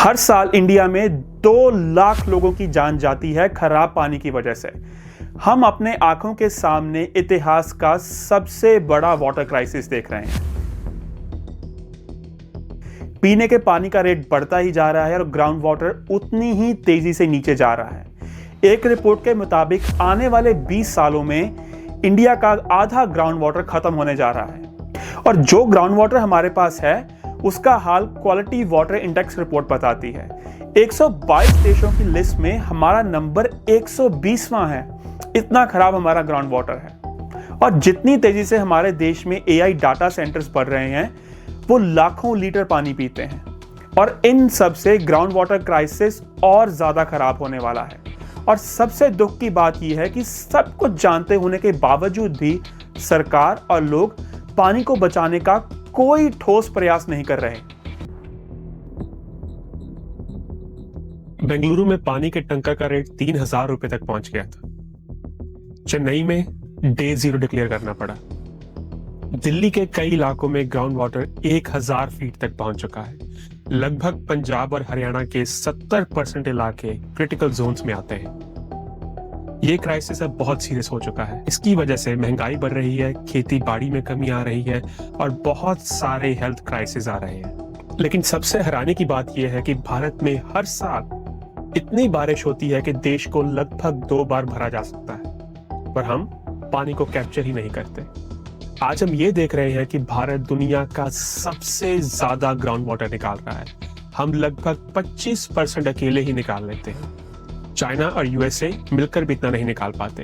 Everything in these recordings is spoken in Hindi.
हर साल इंडिया में 2 लाख लोगों की जान जाती है खराब पानी की वजह से। हम अपने आंखों के सामने इतिहास का सबसे बड़ा वाटर क्राइसिस देख रहे हैं। पीने के पानी का रेट बढ़ता ही जा रहा है और ग्राउंड वाटर उतनी ही तेजी से नीचे जा रहा है। एक रिपोर्ट के मुताबिक आने वाले 20 सालों में इंडिया का आधा ग्राउंड वाटर खत्म होने जा रहा है और जो ग्राउंड वाटर हमारे पास है उसका हाल क्वालिटी वाटर इंडेक्स रिपोर्ट बताती है। 122 देशों की लिस्ट में हमारा नंबर 120वां है। इतना खराब हमारा ग्राउंड वाटर है और जितनी तेजी से हमारे देश में एआई डाटा सेंटर्स बढ़ रहे हैं वो लाखों लीटर पानी पीते हैं और इन सब से ग्राउंड वाटर क्राइसिस और ज्यादा खराब होने वाला है। और सबसे दुख की बात यह है कि सब कुछ जानते होने के बावजूद भी सरकार और लोग पानी को बचाने का कोई ठोस प्रयास नहीं कर रहे। बेंगलुरु में पानी के टंकर का रेट 3,000 रुपए तक पहुंच गया था। चेन्नई में डे 0 डिक्लेयर करना पड़ा। दिल्ली के कई इलाकों में ग्राउंड वाटर 1,000 फीट तक पहुंच चुका है। लगभग पंजाब और हरियाणा के 70% इलाके क्रिटिकल जोन्स में आते हैं। ये क्राइसिस अब बहुत सीरियस हो चुका है। इसकी वजह से महंगाई बढ़ रही है, खेती बाड़ी में कमी आ रही है और बहुत सारे हेल्थ क्राइसिस आ रहे हैं। लेकिन सबसे हैरानी की बात यह है कि भारत में हर साल इतनी बारिश होती है कि देश को लगभग 2 बार भरा जा सकता है, पर हम पानी को कैप्चर ही नहीं करते। आज हम ये देख रहे हैं कि भारत दुनिया का सबसे ज्यादा ग्राउंड वाटर निकाल रहा है। हम लगभग 25% अकेले ही निकाल लेते हैं। चाइना और यूएसए मिलकर भी इतना नहीं निकाल पाते।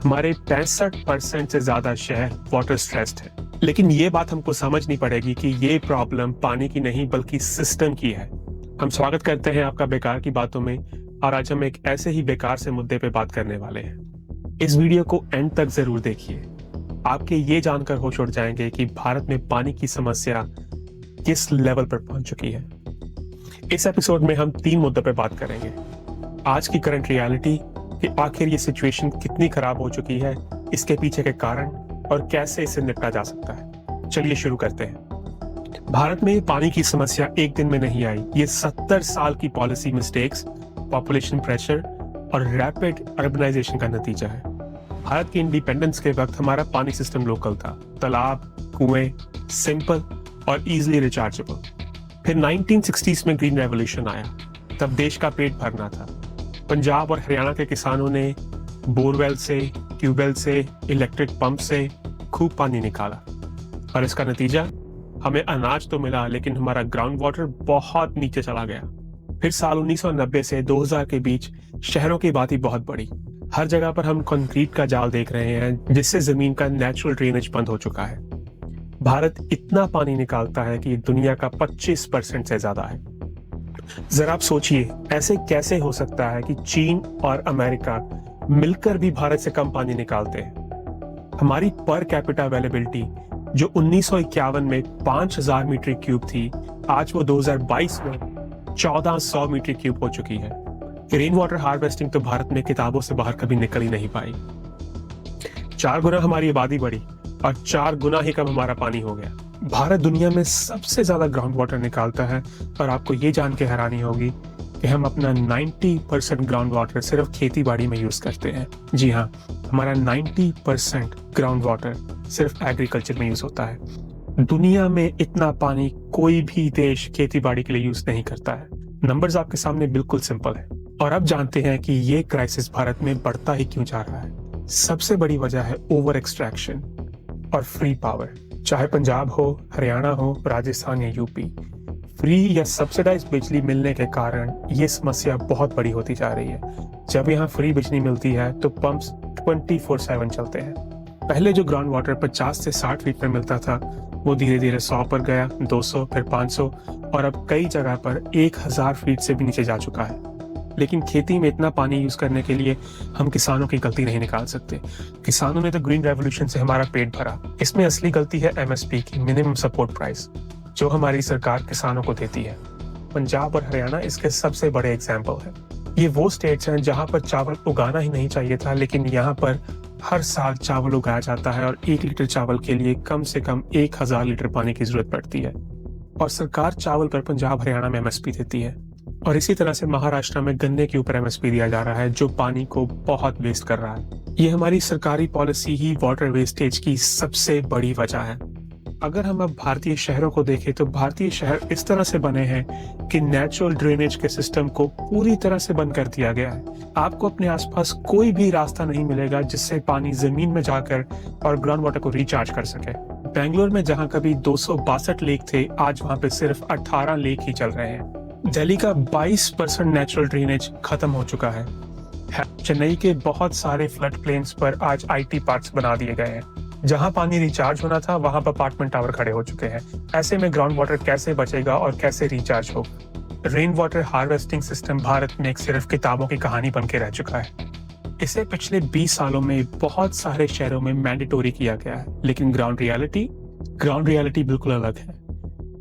हमारे 65% से ज्यादा शहर वाटर स्ट्रेस्ड है। लेकिन ये बात हमको समझनी पड़ेगी कि ये प्रॉब्लम पानी की नहीं बल्कि सिस्टम की है। हम स्वागत करते हैं आपका बेकार की बातों में और आज हम एक ऐसे ही बेकार से मुद्दे पे बात करने वाले हैं। इस वीडियो को एंड तक जरूर देखिए। आपके ये जानकर होश उड़ जाएंगे कि भारत में पानी की समस्या किस लेवल पर पहुंच चुकी है। इस एपिसोड में हम 3 मुद्दों पर बात करेंगे। आज की करंट रियलिटी कि आखिर ये सिचुएशन कितनी खराब हो चुकी है, इसके पीछे के कारण और कैसे इसे निपटा जा सकता है। चलिए शुरू करते हैं। भारत में पानी की समस्या एक दिन में नहीं आई। ये 70 साल की पॉलिसी मिस्टेक्स, पॉपुलेशन प्रेशर और रैपिड अर्बनाइजेशन का नतीजा है। भारत के इंडिपेंडेंस के वक्त हमारा पानी सिस्टम लोकल था। तालाब, कुएं, सिंपल और इजीली रिचार्जेबल। फिर 1960s में ग्रीन रेवोल्यूशन आया। तब देश का पेट भरना था। पंजाब और हरियाणा के किसानों ने बोरवेल से, ट्यूबवेल से, इलेक्ट्रिक पंप से खूब पानी निकाला और इसका नतीजा हमें अनाज तो मिला लेकिन हमारा ग्राउंड वाटर बहुत नीचे चला गया। फिर साल 1990 से 2000 के बीच शहरों की बात ही बहुत बड़ी। हर जगह पर हम कंक्रीट का जाल देख रहे हैं जिससे जमीन का नेचुरल ड्रेनेज बंद हो चुका है। भारत इतना पानी निकालता है कि दुनिया का 25% से ज्यादा है। जरा आप सोचिए, ऐसे कैसे हो सकता है कि चीन और अमेरिका मिलकर भी भारत से कम पानी निकालते हैं। हमारी पर कैपिटा अवेलेबिलिटी जो 1951 में 5,000 मीटर क्यूब थी, आज वो 2022 में 1400 मीटर क्यूब हो चुकी है। रेन वाटर हार्वेस्टिंग तो भारत में किताबों से बाहर कभी निकल ही नहीं पाई। 4 गुना हमारी आबादी बढ़ी और 4 गुना ही कम हमारा पानी हो गया। भारत दुनिया में सबसे ज्यादा ग्राउंड वाटर निकालता है और आपको ये जान के हैरानी होगी कि हम अपना 90% ग्राउंड वाटर सिर्फ खेती बाड़ी में यूज करते हैं। जी हाँ, हमारा 90% ग्राउंड वाटर सिर्फ एग्रीकल्चर में यूज होता है। दुनिया में इतना पानी कोई भी देश खेती बाड़ी के लिए यूज नहीं करता है। नंबर्स आपके सामने बिल्कुल सिंपल है। और अब जानते हैं कि ये क्राइसिस भारत में बढ़ता ही क्यों जा रहा है। सबसे बड़ी वजह है ओवर एक्सट्रैक्शन और फ्री पावर। चाहे पंजाब हो, हरियाणा हो, राजस्थान या यूपी, फ्री या सब्सिडाइज बिजली मिलने के कारण ये समस्या बहुत बड़ी होती जा रही है। जब यहाँ फ्री बिजली मिलती है तो पंप्स 24/7 चलते हैं। पहले जो ग्राउंड वाटर 50 से 60 फीट पर मिलता था वो धीरे धीरे 100 पर गया, 200, फिर 500 और अब कई जगह पर 1,000 फीट से भी नीचे जा चुका है। लेकिन खेती में इतना पानी यूज करने के लिए हम किसानों की गलती नहीं निकाल सकते। किसानों ने तो ग्रीन रेवोल्यूशन से हमारा पेट भरा। इसमें असली गलती है एमएसपी की, मिनिमम सपोर्ट प्राइस, जो हमारी सरकार किसानों को देती है। पंजाब और हरियाणा इसके सबसे बड़े एग्जाम्पल है। ये वो स्टेट्स हैं जहां पर चावल उगाना ही नहीं चाहिए था, लेकिन यहाँ पर हर साल चावल उगाया जाता है और 1 लीटर चावल के लिए कम से कम 1,000 लीटर पानी की जरूरत पड़ती है और सरकार चावल पर पंजाब हरियाणा में एमएसपी देती है। और इसी तरह से महाराष्ट्र में गन्ने के ऊपर एमएसपी दिया जा रहा है, जो पानी को बहुत वेस्ट कर रहा है। ये हमारी सरकारी पॉलिसी ही वाटर वेस्टेज की सबसे बड़ी वजह है। अगर हम अब भारतीय शहरों को देखें तो भारतीय शहर इस तरह से बने हैं कि नेचुरल ड्रेनेज के सिस्टम को पूरी तरह से बंद कर दिया गया है। आपको अपने आसपास कोई भी रास्ता नहीं मिलेगा जिससे पानी जमीन में जाकर और ग्राउंड वाटर को रिचार्ज कर सके। बेंगलोर में जहां कभी 262 लेक थे, आज वहां पे सिर्फ 18 लेक ही चल रहे हैं। दिल्ली का 22% नेचुरल ड्रेनेज खत्म हो चुका है। चेन्नई के बहुत सारे फ्लड प्लेन्स पर आज आईटी पार्क्स बना दिए गए हैं। जहां पानी रिचार्ज होना था वहां पर अपार्टमेंट टावर खड़े हो चुके हैं। ऐसे में ग्राउंड वाटर कैसे बचेगा और कैसे रिचार्ज हो? Rain water harvesting system Bharat में एक सिर्फ किताबों की कहानी बन के रह चुका है। इसे पिछले 20 सालों में बहुत सारे शहरों में मैंडेटोरी किया गया है, लेकिन ग्राउंड रियलिटी बिल्कुल अलग है।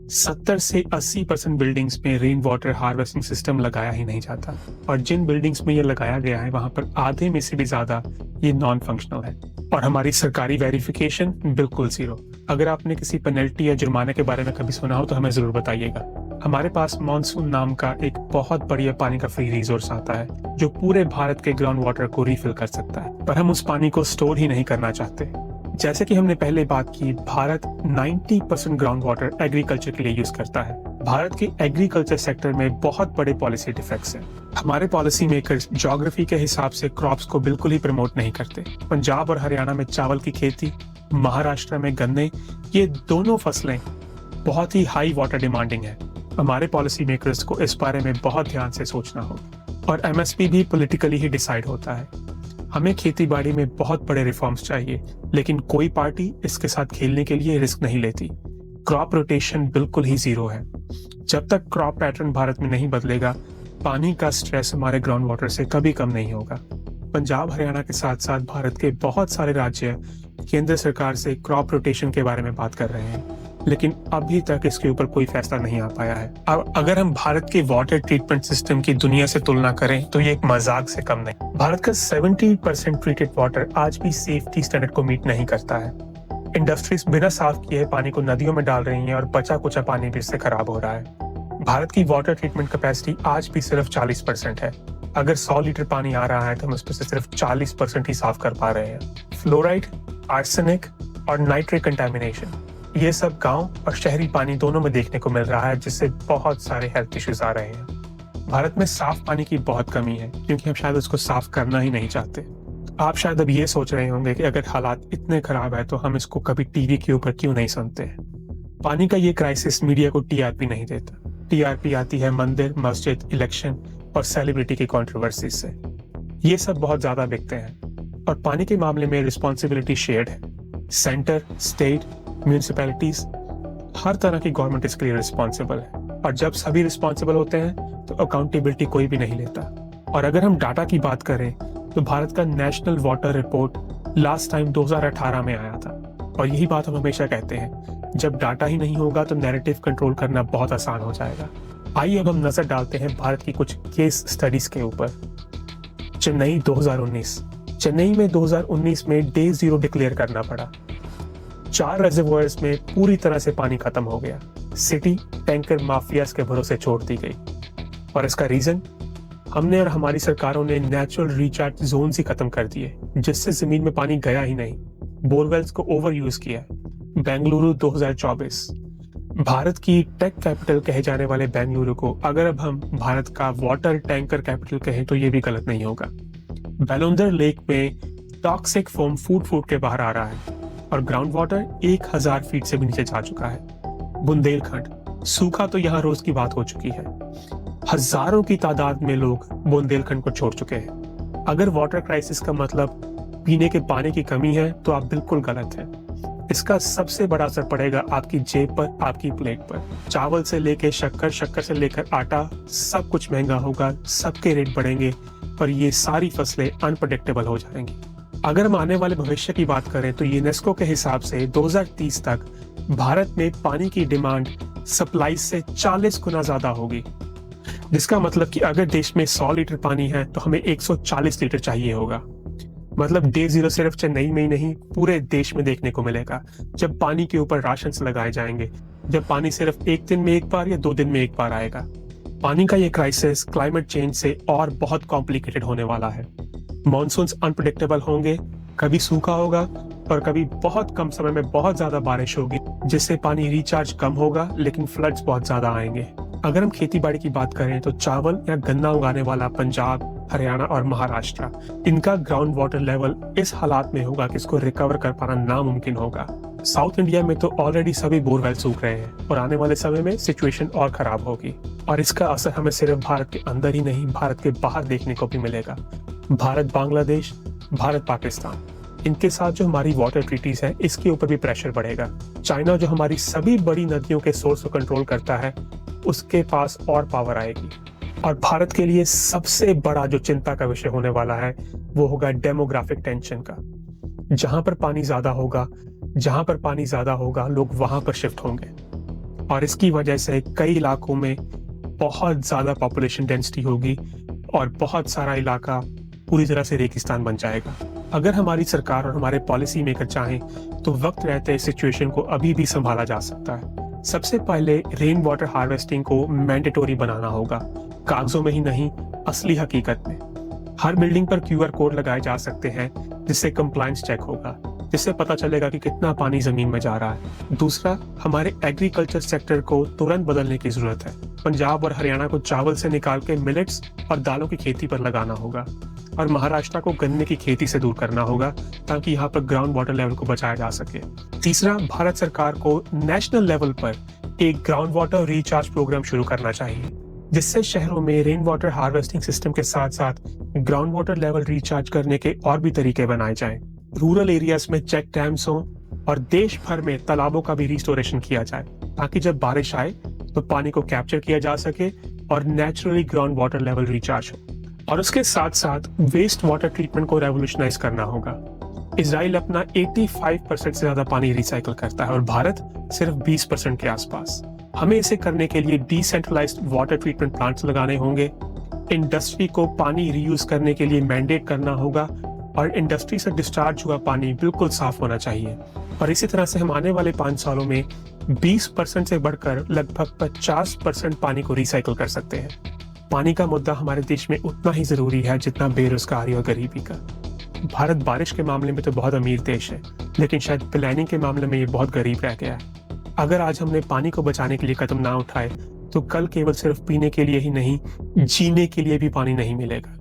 70 से 80% बिल्डिंग्स में रेन वाटर हार्वेस्टिंग सिस्टम लगाया ही नहीं जाता, और जिन बिल्डिंग्स में ये लगाया गया है वहां पर आधे में से भी ज्यादा ये नॉन फंक्शनल है। और हमारी सरकारी वेरिफिकेशन बिल्कुल जीरो। अगर आपने किसी पेनल्टी या जुर्माने के बारे में कभी सुना हो तो हमें जरूर बताइएगा। हमारे पास मॉनसून नाम का एक बहुत बढ़िया पानी का फ्री रिसोर्स आता है जो पूरे भारत के ग्राउंड वाटर को रिफिल कर सकता है, पर हम उस पानी को स्टोर ही नहीं करना चाहते। जैसे कि हमने पहले बात की, भारत 90% ग्राउंड वाटर एग्रीकल्चर के लिए यूज करता है। भारत के एग्रीकल्चर सेक्टर में बहुत बड़े पॉलिसी डिफेक्ट्स हैं। हमारे पॉलिसी मेकर्स ज्योग्राफी के हिसाब से क्रॉप्स को बिल्कुल ही प्रमोट नहीं करते। पंजाब और हरियाणा में चावल की खेती, महाराष्ट्र में गन्ने, ये दोनों फसलें बहुत ही हाई वाटर डिमांडिंग है। हमारे पॉलिसी मेकर्स को इस बारे में बहुत ध्यान से सोचना होगा। और एमएसपी भी पॉलिटिकली ही डिसाइड होता है। हमें खेती बाड़ी में बहुत बड़े रिफॉर्म्स चाहिए, लेकिन कोई पार्टी इसके साथ खेलने के लिए रिस्क नहीं लेती। क्रॉप रोटेशन बिल्कुल ही जीरो है। जब तक क्रॉप पैटर्न भारत में नहीं बदलेगा, पानी का स्ट्रेस हमारे ग्राउंड वाटर से कभी कम नहीं होगा। पंजाब हरियाणा के साथ साथ भारत के बहुत सारे राज्य केंद्र सरकार से क्रॉप रोटेशन के बारे में बात कर रहे हैं, लेकिन अभी तक इसके ऊपर कोई फैसला नहीं आ पाया है। अब अगर हम भारत के वाटर ट्रीटमेंट सिस्टम की दुनिया से तुलना करें तो ये एक मजाक से कम नहीं। भारत का 70% ट्रीटेड वाटर आज भी सेफ्टी स्टैंडर्ड को मीट नहीं करता है। इंडस्ट्रीज बिना साफ किए पानी को नदियों में डाल रही हैं और बचा कुचा पानी भी इससे खराब हो रहा है। भारत की वाटर ट्रीटमेंट कैपेसिटी आज भी सिर्फ 40% है। अगर 100 लीटर पानी आ रहा है तो हम उसमें से सिर्फ 40% ही साफ कर पा रहे हैं। फ्लोराइड, आर्सेनिक और नाइट्रेट कंटामिनेशन, ये सब गांव और शहरी पानी दोनों में देखने को मिल रहा है, जिससे बहुत सारे हेल्थ इश्यूज आ रहे हैं। भारत में साफ पानी की बहुत कमी है, क्योंकि हम शायद उसको साफ करना ही नहीं चाहते। आप शायद अब ये सोच रहे होंगे कि अगर हालात इतने खराब है तो हम इसको कभी टीवी के ऊपर क्यों नहीं सुनते। पानी का ये क्राइसिस मीडिया को टीआरपी नहीं देता। टीआरपी आती है मंदिर, मस्जिद, इलेक्शन और सेलिब्रिटी की कंट्रोवर्सी से। ये सब बहुत ज्यादा बिकते हैं। और पानी के मामले में रिस्पॉन्सिबिलिटी शेयर्ड है। सेंटर, स्टेट, म्यूनिसिपैलिटीज, हर तरह की गवर्नमेंट इसके लिए रिस्पॉन्सिबल है। और जब सभी रिस्पॉन्सिबल होते हैं तो अकाउंटेबिलिटी कोई भी नहीं लेता। और अगर हम डाटा की बात करें तो भारत का national water report last time 2018 में आया था। और यही बात हम हमेशा कहते हैं, जब डाटा ही नहीं होगा तो नैरेटिव कंट्रोल करना बहुत आसान हो जाएगा। आइए अब हम नजर डालते हैं भारत की कुछ केस स्टडीज के ऊपर। चेन्नई 2019। चेन्नई में 2019 में डे जीरो डिक्लेयर करना पड़ा। 4 रिजर्वोयर्स में पूरी तरह से पानी खत्म हो गया। सिटी टैंकर माफियाज के भरोसे छोड़ दी गई। और इसका रीजन, हमने और हमारी सरकारों ने नेचुरल रिचार्ज जोन ही खत्म कर दिए, जिससे जमीन में पानी गया ही नहीं। बोरवेल्स को ओवर यूज किया। बेंगलुरु 2024। भारत की टेक कैपिटल कहे जाने वाले बेंगलुरु को अगर अब हम भारत का वाटर टैंकर कैपिटल कहें तो ये भी गलत नहीं होगा। बेलुंदर लेक में टॉक्सिक फोम फूट के बाहर आ रहा है और ग्राउंड वाटर 1000 फीट से भी नीचे जा चुका है। बुंदेलखंड, सूखा तो यहाँ रोज की बात हो चुकी है। हजारों की तादाद में लोग बुंदेलखंड को छोड़ चुके हैं। अगर वाटर क्राइसिस का मतलब पीने के पानी की कमी है तो आप बिल्कुल गलत हैं। इसका सबसे बड़ा असर पड़ेगा आपकी जेब पर, आपकी प्लेट पर। चावल से लेकर शक्कर, शक्कर से लेकर आटा, सब कुछ महंगा होगा, सबके रेट बढ़ेंगे और ये सारी फसलें अनप्रेडिक्टेबल हो जाएंगी। अगर हम आने वाले भविष्य की बात करें तो यूनेस्को के हिसाब से 2030 तक भारत में पानी की डिमांड सप्लाई से 40 गुना ज्यादा होगी, जिसका मतलब कि अगर देश में 100 लीटर पानी है तो हमें 140 लीटर चाहिए होगा। मतलब डे जीरो सिर्फ चेन्नई में ही नहीं, पूरे देश में देखने को मिलेगा, जब पानी के ऊपर राशंस लगाए जाएंगे, जब पानी सिर्फ एक दिन में एक बार या 2 दिन में एक बार आएगा। पानी का ये क्राइसिस क्लाइमेट चेंज से और बहुत कॉम्प्लिकेटेड होने वाला है। मॉनसून्स अनप्रेडिक्टेबल होंगे, कभी सूखा होगा और कभी बहुत कम समय में बहुत ज्यादा बारिश होगी, जिससे पानी रिचार्ज कम होगा लेकिन फ्लड्स बहुत ज्यादा आएंगे। अगर हम खेती बाड़ी की बात करें तो चावल या गन्ना उगाने वाला पंजाब, हरियाणा और महाराष्ट्र, इनका ग्राउंड वाटर लेवल इस हालात में होगा कि इसको रिकवर कर पाना नामुमकिन होगा। साउथ इंडिया में तो ऑलरेडी सभी बोरवेल सूख रहे हैं और आने वाले समय में सिचुएशन और खराब होगी और इसका असर हमें सिर्फ भारत के अंदर ही नहीं, भारत के बाहर देखने को भी मिलेगा। भारत बांग्लादेश, भारत पाकिस्तान, इनके साथ जो हमारी वाटर ट्रीटीज है इसके ऊपर भी प्रेशर बढ़ेगा। चाइना जो हमारी सभी बड़ी नदियों के सोर्स को कंट्रोल करता है, उसके पास और पावर आएगी। और भारत के लिए सबसे बड़ा जो चिंता का विषय होने वाला है वो होगा डेमोग्राफिक टेंशन का। जहां पर पानी ज्यादा होगा, लोग वहां पर शिफ्ट होंगे और इसकी वजह से कई इलाकों में बहुत ज्यादा पॉपुलेशन डेंसिटी होगी और बहुत सारा इलाका पूरी तरह से रेगिस्तान बन जाएगा। अगर हमारी सरकार और हमारे पॉलिसी मेकर चाहें तो वक्त रहते इस सिचुएशन को अभी भी संभाला जा सकता है। सबसे पहले रेन वाटर हार्वेस्टिंग को मैंडेटोरी बनाना होगा, कागजों में ही नहीं, असली हकीकत में। हर बिल्डिंग पर QR कोड लगाए जा सकते हैं जिससे कंप्लायंस चेक होगा, जिससे पता चलेगा कि कितना पानी जमीन में जा रहा है। दूसरा, हमारे एग्रीकल्चर सेक्टर को तुरंत बदलने की जरूरत है। पंजाब और हरियाणा को चावल से निकाल के मिलेट्स और दालों की खेती पर लगाना होगा और महाराष्ट्र को गन्ने की खेती से दूर करना होगा ताकि यहाँ पर ग्राउंड वाटर लेवल को बचाया जा सके। तीसरा, भारत सरकार को नेशनल लेवल पर एक ग्राउंड वाटर रिचार्ज प्रोग्राम शुरू करना चाहिए, जिससे शहरों में रेन वाटर हार्वेस्टिंग सिस्टम के साथ साथ ग्राउंड वाटर लेवल रिचार्ज करने के और भी तरीके बनाए जाएं। रूरल एरियाज में चेक डैम्स हों और देश भर में तालाबों का भी रिस्टोरेशन किया जाए ताकि जब बारिश आए तो पानी को कैप्चर किया जा सके और naturally ground water level recharge हो। और उसके साथ साथ वेस्ट वाटर ट्रीटमेंट को रेवोल्यूशनाइज करना होगा। इजराइल अपना 85% से ज्यादा पानी रिसाइकल करता है और भारत सिर्फ 20% के आसपास। हमें इसे करने के लिए डिसेंट्रलाइज्ड वाटर ट्रीटमेंट प्लांट्स लगाने होंगे, इंडस्ट्री को पानी रीयूज करने के लिए मैंडेट करना होगा और इंडस्ट्री से डिस्चार्ज हुआ पानी बिल्कुल साफ होना चाहिए। और इसी तरह से हम आने वाले 5 सालों में 20% से बढ़कर लगभग 50% पानी को रिसाइकल कर सकते हैं। पानी का मुद्दा हमारे देश में उतना ही जरूरी है जितना बेरोजगारी और गरीबी का। भारत बारिश के मामले में तो बहुत अमीर देश है, लेकिन शायद प्लानिंग के मामले में ये बहुत गरीब रह गया है। अगर आज हमने पानी को बचाने के लिए कदम ना उठाए तो कल केवल सिर्फ पीने के लिए ही नहीं, जीने के लिए भी पानी नहीं मिलेगा।